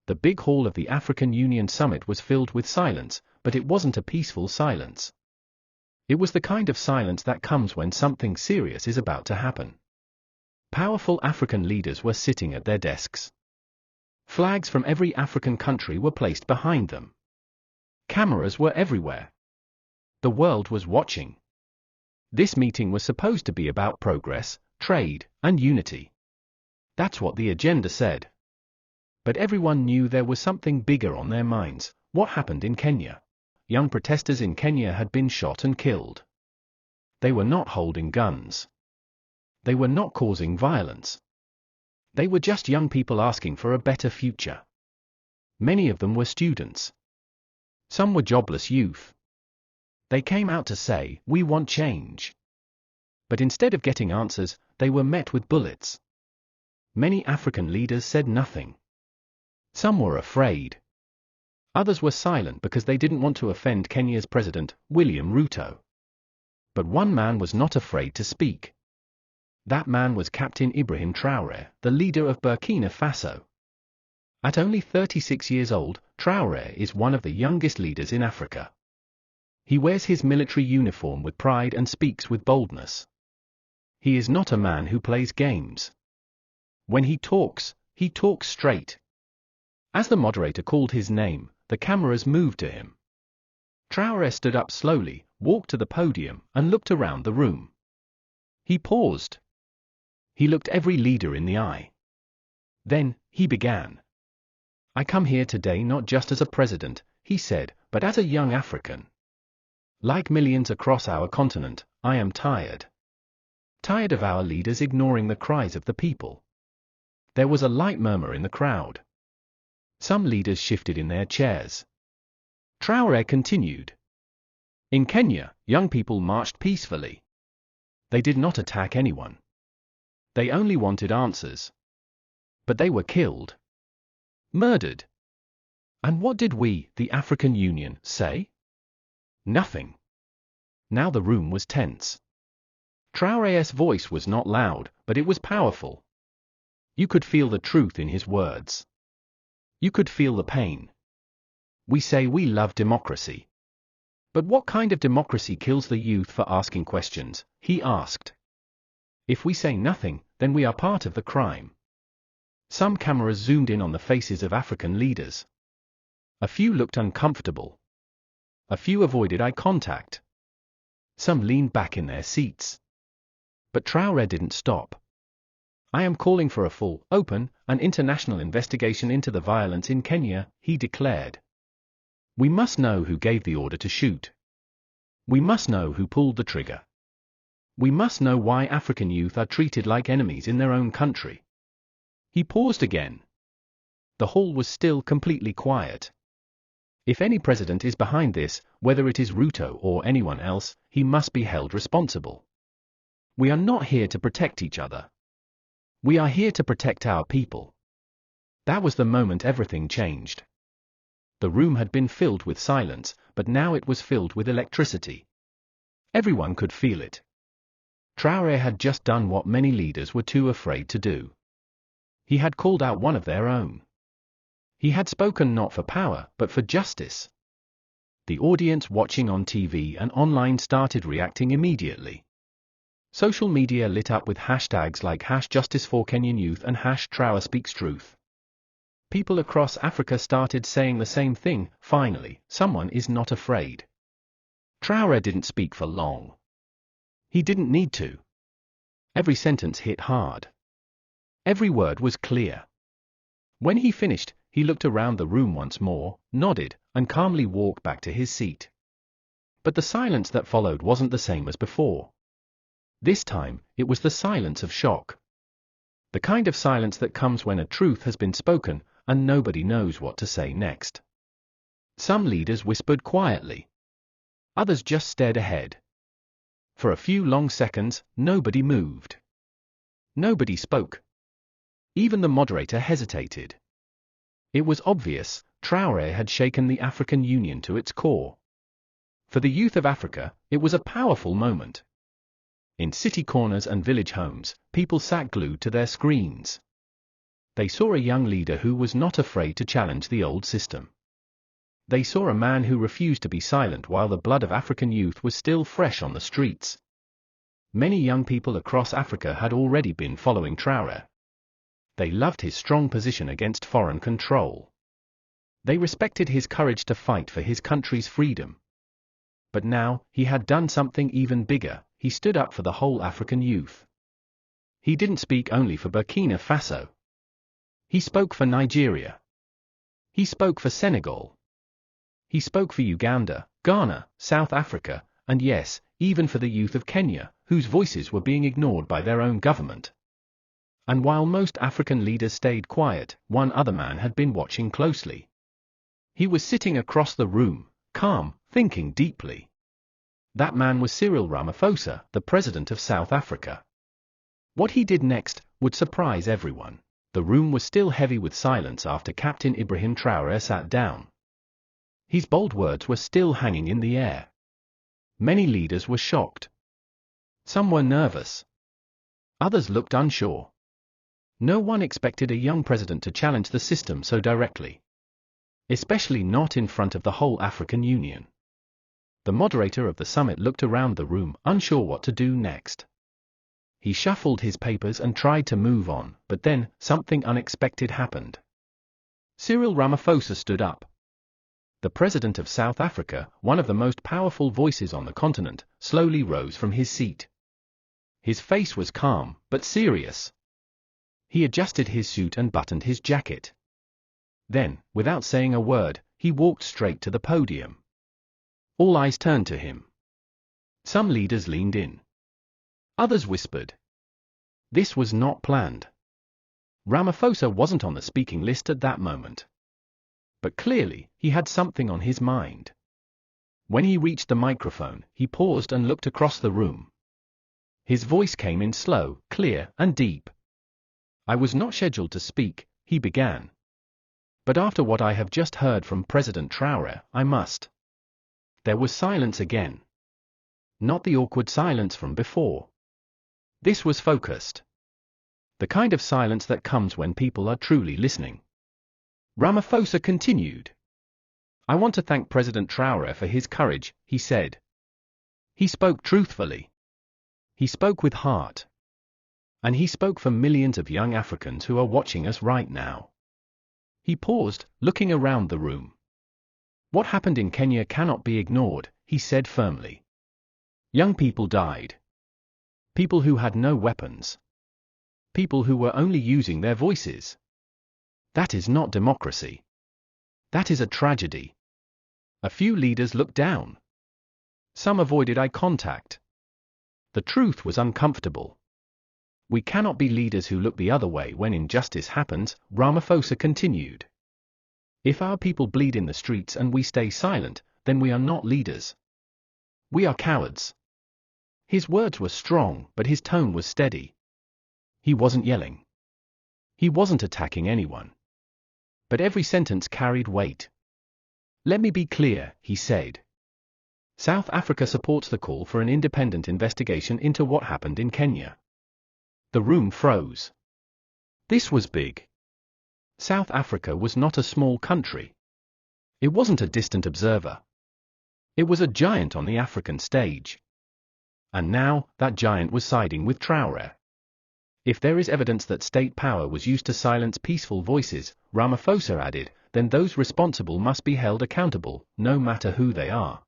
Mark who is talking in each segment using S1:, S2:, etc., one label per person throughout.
S1: The big hall of the African Union summit was filled with silence, but it wasn't a peaceful silence. It was the kind of silence that comes when something serious is about to happen. Powerful African leaders were sitting at their desks. Flags from every African country were placed behind them. Cameras were everywhere. The world was watching. This meeting was supposed to be about progress, trade, and unity. That's what the agenda said. But everyone knew there was something bigger on their minds. What happened in Kenya? Young protesters in Kenya had been shot and killed. They were not holding guns. They were not causing violence. They were just young people asking for a better future. Many of them were students. Some were jobless youth. They came out to say, "We want change." But instead of getting answers, they were met with bullets. Many African leaders said nothing. Some were afraid. Others were silent because they didn't want to offend Kenya's president, William Ruto. But one man was not afraid to speak. That man was Captain Ibrahim Traoré, the leader of Burkina Faso. At only 36 years old, Traoré is one of the youngest leaders in Africa. He wears his military uniform with pride and speaks with boldness. He is not a man who plays games. When he talks straight. As the moderator called his name, the cameras moved to him. Traoré stood up slowly, walked to the podium, and looked around the room. He paused. He looked every leader in the eye. Then, he began. "I come here today not just as a president," he said, "but as a young African. Like millions across our continent, I am tired. Tired of our leaders ignoring the cries of the people." There was a light murmur in the crowd. Some leaders shifted in their chairs. Traoré continued. "In Kenya, young people marched peacefully. They did not attack anyone. They only wanted answers. But they were killed. Murdered. And what did we, the African Union, say? Nothing." Now the room was tense. Traoré's voice was not loud, but it was powerful. You could feel the truth in his words. You could feel the pain. "We say we love democracy. But what kind of democracy kills the youth for asking questions?" he asked. "If we say nothing, then we are part of the crime." Some cameras zoomed in on the faces of African leaders. A few looked uncomfortable. A few avoided eye contact. Some leaned back in their seats. But Traoré didn't stop. "I am calling for a full, open, and international investigation into the violence in Kenya," he declared. "We must know who gave the order to shoot. We must know who pulled the trigger. We must know why African youth are treated like enemies in their own country." He paused again. The hall was still completely quiet. If any president is behind this, whether it is Ruto or anyone else, he must be held responsible. We are not here to protect each other. We are here to protect our people. That was the moment everything changed. The room had been filled with silence, but now it was filled with electricity. Everyone could feel it. Traoré had just done what many leaders were too afraid to do. He had called out one of their own. He had spoken not for power, but for justice. The audience watching on TV and online started reacting immediately. Social media lit up with hashtags like #JusticeForKenyanYouth and #TraoreSpeaksTruth. People across Africa started saying the same thing: finally, someone is not afraid. Traoré didn't speak for long. He didn't need to. Every sentence hit hard. Every word was clear. When he finished, he looked around the room once more, nodded, and calmly walked back to his seat. But the silence that followed wasn't the same as before. This time, it was the silence of shock. The kind of silence that comes when a truth has been spoken, and nobody knows what to say next. Some leaders whispered quietly. Others just stared ahead. For a few long seconds, nobody moved. Nobody spoke. Even the moderator hesitated. It was obvious, Traoré had shaken the African Union to its core. For the youth of Africa, it was a powerful moment. In city corners and village homes, people sat glued to their screens. They saw a young leader who was not afraid to challenge the old system. They saw a man who refused to be silent while the blood of African youth was still fresh on the streets. Many young people across Africa had already been following Traore. They loved his strong position against foreign control. They respected his courage to fight for his country's freedom. But now, he had done something even bigger. He stood up for the whole African youth. He didn't speak only for Burkina Faso. He spoke for Nigeria. He spoke for Senegal. He spoke for Uganda, Ghana, South Africa, and yes, even for the youth of Kenya, whose voices were being ignored by their own government. And while most African leaders stayed quiet, one other man had been watching closely. He was sitting across the room, calm, thinking deeply. That man was Cyril Ramaphosa, the president of South Africa. What he did next would surprise everyone. The room was still heavy with silence after Captain Ibrahim Traoré sat down. His bold words were still hanging in the air. Many leaders were shocked. Some were nervous. Others looked unsure. No one expected a young president to challenge the system so directly. Especially not in front of the whole African Union. The moderator of the summit looked around the room, unsure what to do next. He shuffled his papers and tried to move on, but then, something unexpected happened. Cyril Ramaphosa stood up. The president of South Africa, one of the most powerful voices on the continent, slowly rose from his seat. His face was calm, but serious. He adjusted his suit and buttoned his jacket. Then, without saying a word, he walked straight to the podium. All eyes turned to him. Some leaders leaned in. Others whispered. This was not planned. Ramaphosa wasn't on the speaking list at that moment. But clearly, he had something on his mind. When he reached the microphone, he paused and looked across the room. His voice came in slow, clear, and deep. I was not scheduled to speak, he began. But after what I have just heard from President Traore, I must. There was silence again. Not the awkward silence from before. This was focused. The kind of silence that comes when people are truly listening. Ramaphosa continued. I want to thank President Traore for his courage, he said. He spoke truthfully. He spoke with heart. And he spoke for millions of young Africans who are watching us right now. He paused, looking around the room. What happened in Kenya cannot be ignored, he said firmly. Young people died. People who had no weapons. People who were only using their voices. That is not democracy. That is a tragedy. A few leaders looked down. Some avoided eye contact. The truth was uncomfortable. We cannot be leaders who look the other way when injustice happens, Ramaphosa continued. If our people bleed in the streets and we stay silent, then we are not leaders. We are cowards. His words were strong, but his tone was steady. He wasn't yelling. He wasn't attacking anyone. But every sentence carried weight. Let me be clear, he said. South Africa supports the call for an independent investigation into what happened in Kenya. The room froze. This was big. South Africa was not a small country. It wasn't a distant observer. It was a giant on the African stage. And now, that giant was siding with Traore. If there is evidence that state power was used to silence peaceful voices, Ramaphosa added, then those responsible must be held accountable, no matter who they are.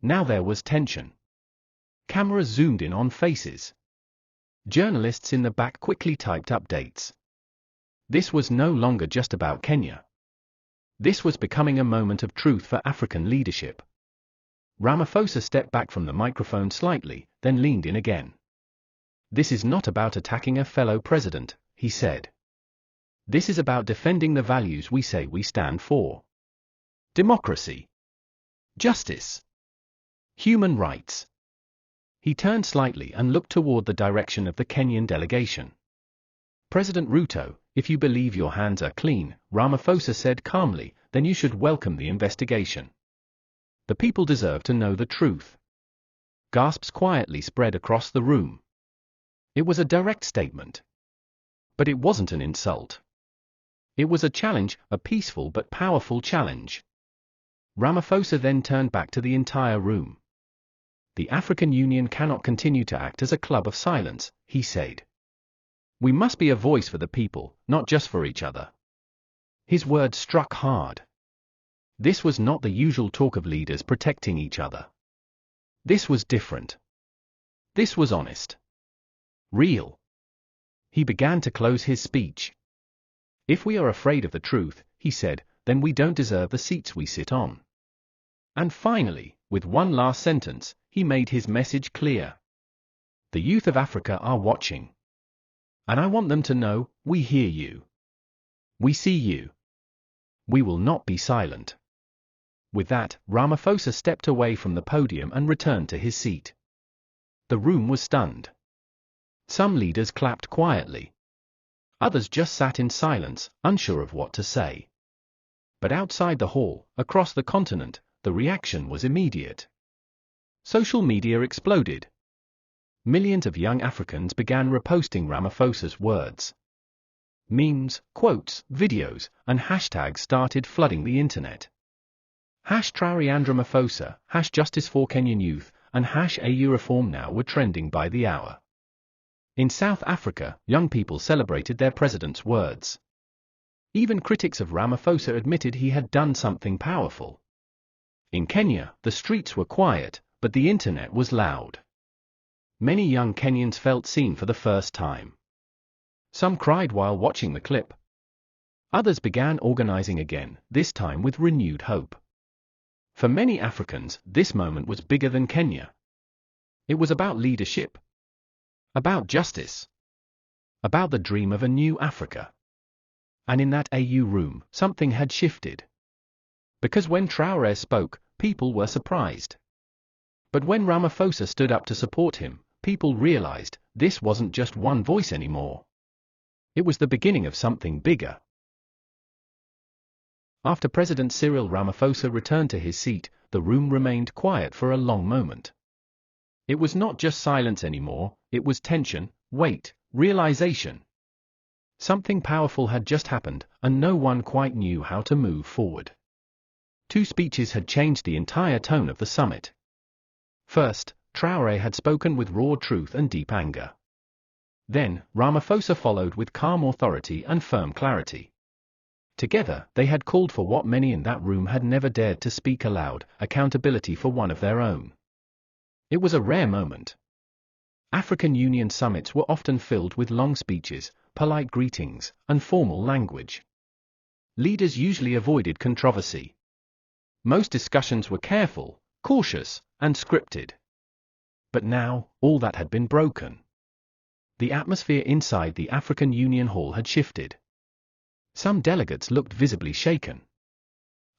S1: Now there was tension. Cameras zoomed in on faces. Journalists in the back quickly typed updates. This was no longer just about Kenya. This was becoming a moment of truth for African leadership. Ramaphosa stepped back from the microphone slightly, then leaned in again. This is not about attacking a fellow president, he said. This is about defending the values we say we stand for. Democracy. Justice. Human rights. He turned slightly and looked toward the direction of the Kenyan delegation. President Ruto, if you believe your hands are clean, Ramaphosa said calmly, then you should welcome the investigation. The people deserve to know the truth. Gasps quietly spread across the room. It was a direct statement. But it wasn't an insult. It was a challenge, a peaceful but powerful challenge. Ramaphosa then turned back to the entire room. The African Union cannot continue to act as a club of silence, he said. We must be a voice for the people, not just for each other. His words struck hard. This was not the usual talk of leaders protecting each other. This was different. This was honest. Real. He began to close his speech. If we are afraid of the truth, he said, then we don't deserve the seats we sit on. And finally, with one last sentence, he made his message clear. The youth of Africa are watching. And I want them to know, we hear you. We see you. We will not be silent. With that, Ramaphosa stepped away from the podium and returned to his seat. The room was stunned. Some leaders clapped quietly. Others just sat in silence, unsure of what to say. But outside the hall, across the continent, the reaction was immediate. Social media exploded. Millions of young Africans began reposting Ramaphosa's words. Memes, quotes, videos, and hashtags started flooding the internet. #Traore and Ramaphosa, #Justice for Kenyan Youth, and #AU Reform Now were trending by the hour. In South Africa, young people celebrated their president's words. Even critics of Ramaphosa admitted he had done something powerful. In Kenya, the streets were quiet, but the internet was loud. Many young Kenyans felt seen for the first time. Some cried while watching the clip. Others began organizing again, this time with renewed hope. For many Africans, this moment was bigger than Kenya. It was about leadership. About justice. About the dream of a new Africa. And in that AU room, something had shifted. Because when Traore spoke, people were surprised. But when Ramaphosa stood up to support him, people realized this wasn't just one voice anymore. It was the beginning of something bigger. After President Cyril Ramaphosa returned to his seat, the room remained quiet for a long moment. It was not just silence anymore, it was tension, weight, realization. Something powerful had just happened, and no one quite knew how to move forward. Two speeches had changed the entire tone of the summit. First, Traore had spoken with raw truth and deep anger. Then, Ramaphosa followed with calm authority and firm clarity. Together, they had called for what many in that room had never dared to speak aloud, accountability for one of their own. It was a rare moment. African Union summits were often filled with long speeches, polite greetings, and formal language. Leaders usually avoided controversy. Most discussions were careful, cautious, and scripted. But now, all that had been broken. The atmosphere inside the African Union Hall had shifted. Some delegates looked visibly shaken.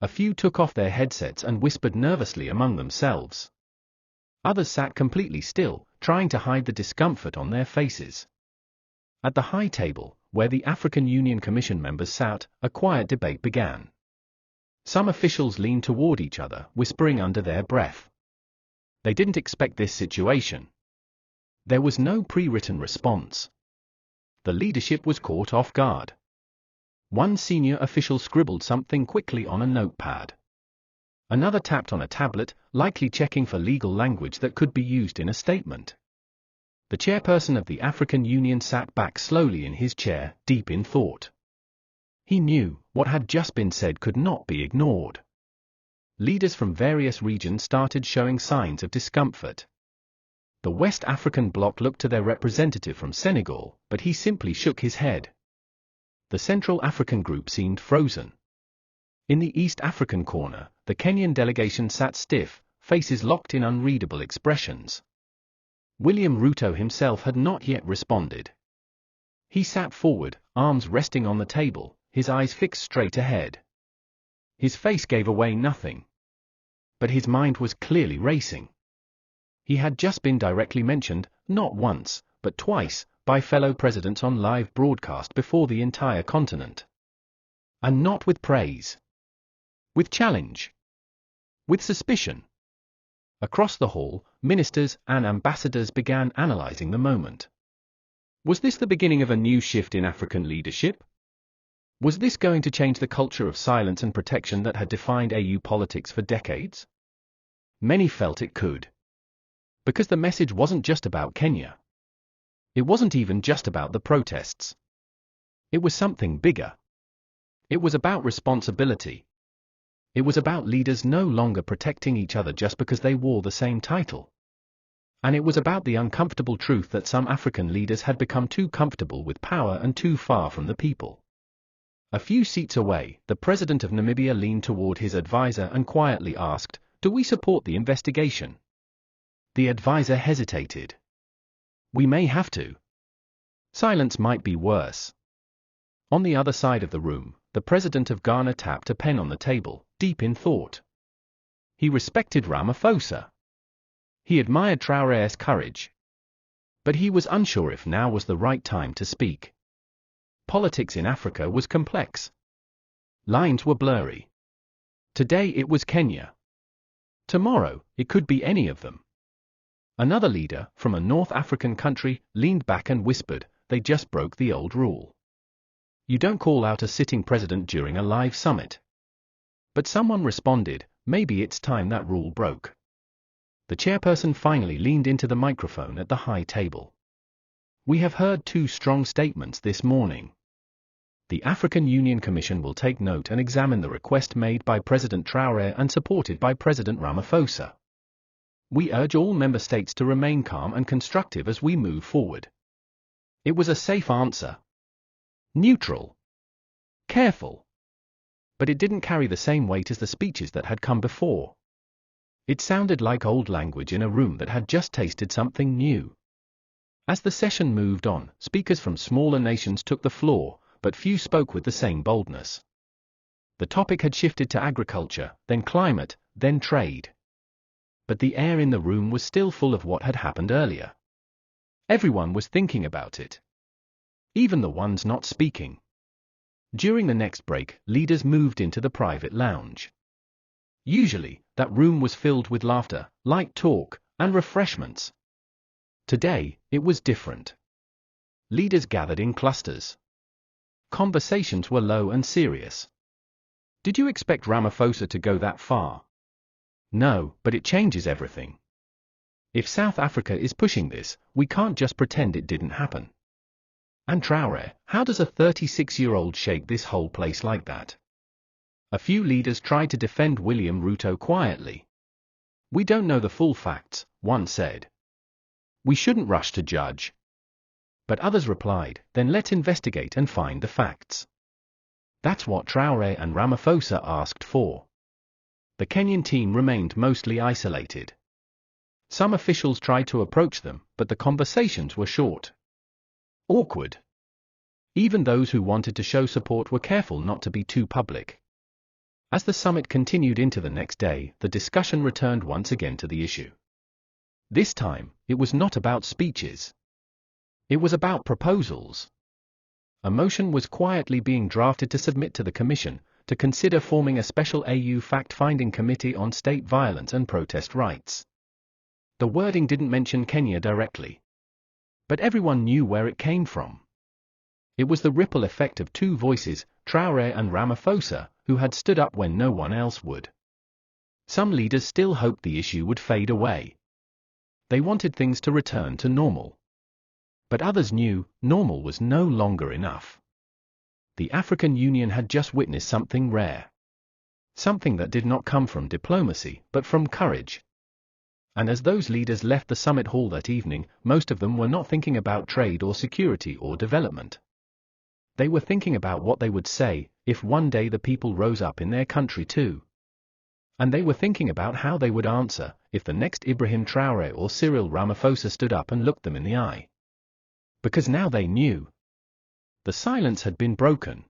S1: A few took off their headsets and whispered nervously among themselves. Others sat completely still, trying to hide the discomfort on their faces. At the high table, where the African Union Commission members sat, a quiet debate began. Some officials leaned toward each other, whispering under their breath. They didn't expect this situation. There was no pre-written response. The leadership was caught off guard. One senior official scribbled something quickly on a notepad. Another tapped on a tablet, likely checking for legal language that could be used in a statement. The chairperson of the African Union sat back slowly in his chair, deep in thought. He knew, what had just been said could not be ignored. Leaders from various regions started showing signs of discomfort. The West African bloc looked to their representative from Senegal, but he simply shook his head. The Central African group seemed frozen. In the East African corner, the Kenyan delegation sat stiff, faces locked in unreadable expressions. William Ruto himself had not yet responded. He sat forward, arms resting on the table, his eyes fixed straight ahead. His face gave away nothing. But his mind was clearly racing. He had just been directly mentioned, not once, but twice, by fellow presidents on live broadcast before the entire continent. And not with praise. With challenge. With suspicion. Across the hall, ministers and ambassadors began analyzing the moment. Was this the beginning of a new shift in African leadership? Was this going to change the culture of silence and protection that had defined AU politics for decades? Many felt it could. Because the message wasn't just about Kenya. It wasn't even just about the protests. It was something bigger. It was about responsibility. It was about leaders no longer protecting each other just because they wore the same title. And it was about the uncomfortable truth that some African leaders had become too comfortable with power and too far from the people. A few seats away, the president of Namibia leaned toward his advisor and quietly asked, "Do we support the investigation?" The advisor hesitated. "We may have to." Silence might be worse. On the other side of the room, the president of Ghana tapped a pen on the table, deep in thought. He respected Ramaphosa. He admired Traoré's courage. But he was unsure if now was the right time to speak. Politics in Africa was complex. Lines were blurry. Today it was Kenya. Tomorrow, it could be any of them. Another leader, from a North African country, leaned back and whispered, "They just broke the old rule. You don't call out a sitting president during a live summit." But someone responded, "Maybe it's time that rule broke." The chairperson finally leaned into the microphone at the high table. "We have heard two strong statements this morning. The African Union Commission will take note and examine the request made by President Traoré and supported by President Ramaphosa. We urge all member states to remain calm and constructive as we move forward." It was a safe answer. Neutral. Careful. But it didn't carry the same weight as the speeches that had come before. It sounded like old language in a room that had just tasted something new. As the session moved on, speakers from smaller nations took the floor, but few spoke with the same boldness. The topic had shifted to agriculture, then climate, then trade. But the air in the room was still full of what had happened earlier. Everyone was thinking about it. Even the ones not speaking. During the next break, leaders moved into the private lounge. Usually, that room was filled with laughter, light talk, and refreshments. Today, it was different. Leaders gathered in clusters. Conversations were low and serious. Did you expect Ramaphosa to go that far? No, but it changes everything. If South Africa is pushing this, we can't just pretend it didn't happen. And Traore, how does a 36-year-old shake this whole place like that? A few leaders tried to defend William Ruto quietly. "We don't know the full facts," one said. "We shouldn't rush to judge." But others replied, "Then let's investigate and find the facts." That's what Traore and Ramaphosa asked for. The Kenyan team remained mostly isolated. Some officials tried to approach them, but the conversations were short. Awkward. Even those who wanted to show support were careful not to be too public. As the summit continued into the next day, the discussion returned once again to the issue. This time, it was not about speeches. It was about proposals. A motion was quietly being drafted to submit to the Commission, to consider forming a special AU fact-finding committee on state violence and protest rights. The wording didn't mention Kenya directly. But everyone knew where it came from. It was the ripple effect of two voices, Traore and Ramaphosa, who had stood up when no one else would. Some leaders still hoped the issue would fade away. They wanted things to return to normal. But others knew, normal was no longer enough. The African Union had just witnessed something rare. Something that did not come from diplomacy, but from courage. And as those leaders left the summit hall that evening, most of them were not thinking about trade or security or development. They were thinking about what they would say, if one day the people rose up in their country too. And they were thinking about how they would answer, if the next Ibrahim Traoré or Cyril Ramaphosa stood up and looked them in the eye. Because now they knew. The silence had been broken.